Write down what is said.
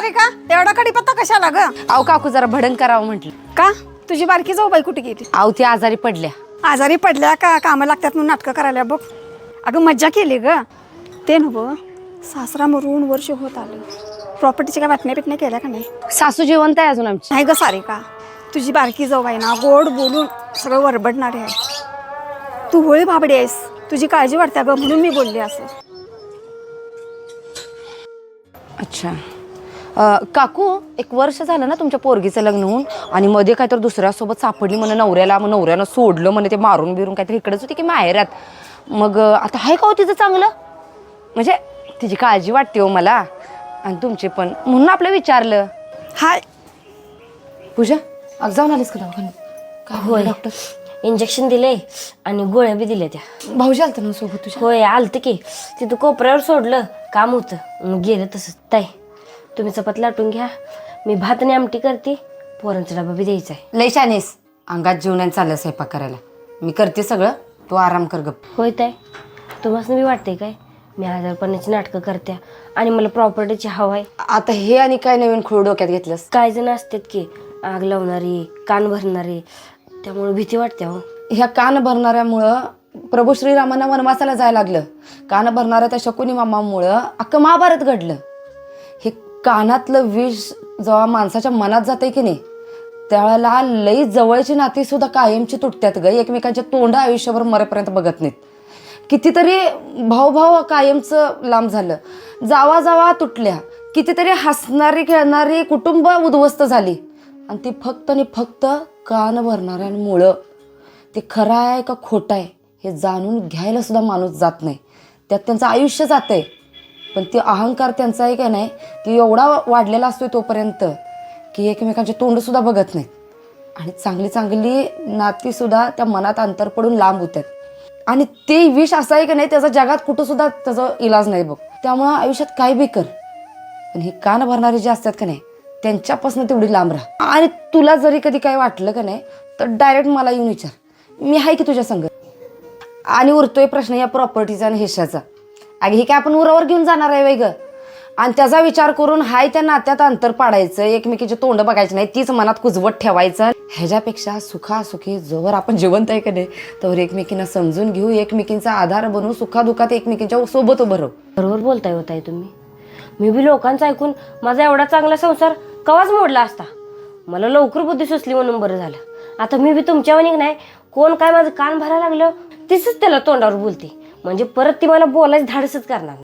सारिका एवढा कडीपत्ता कशाला ग? अहो काकू जरा भडंग करावं म्हटलं. का तुझी बारकी जाऊ बाई कुठे गेली? अहो ती आजारी पडल्या. आजारी पडल्या का कामं लागतात म्हणून नाटकं करायला बघ. अगं मज्जा केली ग. ते नव्ह सासरा मरून वर्ष होत आलं. प्रॉपर्टीची काय वाटण्या पिटण्या केल्या का नाही? सासू जिवंत आहे अजून आमची. नाही ग सारिका, तुझी बारकी जाऊ आहे ना गोड बोलून सगळं वरबडणारे आहे. तू होळी भाबडी आहेस, तुझी काळजी वाटते ग म्हणून मी बोलले असं. अच्छा काकू एक वर्ष झालं ना तुमच्या पोरगीचं लग्न होऊन आणि मध्ये काहीतरी दुसऱ्यासोबत सापडली म्हणे नवऱ्याला. मग नवऱ्यानं सोडलं म्हणे ते मारून बिरून काहीतरी इकडेच होती की माहेरात. मग आता आहे का हो तिचं चांगलं? म्हणजे तिची काळजी वाटते हो मला आणि तुमची पण म्हणून आपलं विचारलं. हाय पूजा अग जाऊन आलीस का दवाखान्यात? काय होय डॉक्टर? इंजेक्शन दिले आणि गोळ्या बी दिल्या त्या. भाऊजी आलतं ना सोबत तुझ्या? होय आलतं की. तिथं कोपऱ्यावर सोडलं काम होतं मग गेलं तसंच. ताई तुम्ही चपात लाटून घ्या, मी भात आणि आमटी करते. पोरांचा डबा बी द्यायचा आहे. लय शानेस अंगात जीवनाने चाललं स्वयंपाक करायला. मी करते सगळं, तू आराम कर गप. होय ताई तुम्हाला बी वाटते काय मी आजारपणाची नाटकं करत्या आणि मला प्रॉपर्टीची हवा आहे? आता हे आणि काय नवीन खूळ डोक्यात घेतलंस? काय जण असतात की आग लावणारी कान भरणारे, त्यामुळे भीती वाटते हो. ह्या कान भरणाऱ्यामुळं प्रभू श्रीरामांना वनवासाला जायला लागलं. कान भरणाऱ्या त्या शकुनी मामामुळं अख्खं महाभारत घडलं. हे कानातलं विष जेव्हा माणसाच्या मनात जाते की नाही त्यावेळेला लई जवळची नाती सुद्धा कायमची तुटतात ग. एकमेकांच्या तोंड आयुष्यभर मरेपर्यंत बघत नाहीत. कितीतरी भाऊ कायमचं लांब झालं, जावा जावा तुटल्या. कितीतरी हसणारी खेळणारी कुटुंब उद्ध्वस्त झाली आणि ती फक्त आणि फक्त कान भरणाऱ्यांमुळं. ते खरं आहे का खोटं आहे हे जाणून घ्यायला सुद्धा माणूस जात नाही. त्यात त्यांचं आयुष्य जातं आहे. पण ते अहंकार त्यांचा आहे का नाही की एवढा वाढलेला असतोय तोपर्यंत की एकमेकांचे तोंडसुद्धा बघत नाहीत. आणि चांगली चांगली नातीसुद्धा त्या मनात अंतर पडून लांब होतात. आणि ते विष असं आहे का नाही त्याचा जगात कुठंसुद्धा त्याचा इलाज नाही बघ. त्यामुळं आयुष्यात काय बी कर पण हे कान भरणारे जे असतात का नाही त्यांच्यापासून तेवढी लांब राहा. आणि तुला जरी कधी काय वाटलं का नाही तर डायरेक्ट मला येऊन विचार, मी आहे की तुझ्या संग. आणि उरतोय प्रश्न या प्रॉपर्टीचा आणि हिश्श्याचा. अगे हे काय आपण उरावर घेऊन जाणार आहे वेग आणि त्याचा विचार करून हाय त्या नात्यात अंतर पाडायचं, एकमेकीचे तोंड बघायचे नाही, तीच मनात कुजवत ठेवायचं. ह्याच्यापेक्षा सुखासुखी जोवर आपण जिवंत आहे का नाही तोवर एकमेकींना समजून घेऊ, एकमेकींचा आधार बनवू, सुखादुखात एकमेकींच्या सोबत उभं राहू. बरोबर बोलताय होताय तुम्ही. मी बी लोकांचं ऐकून माझा एवढा चांगला संसार कवाच मोडला असता. मला लवकर बुद्धी सुचली म्हणून बरं झालं. आता मी बी तुमच्यावानी नाही कोण काय माझं कान भरायला लागलं तीच त्याला तोंडावर बोलते म्हणजे परत ती मला बोलायचं धाडसच करणार.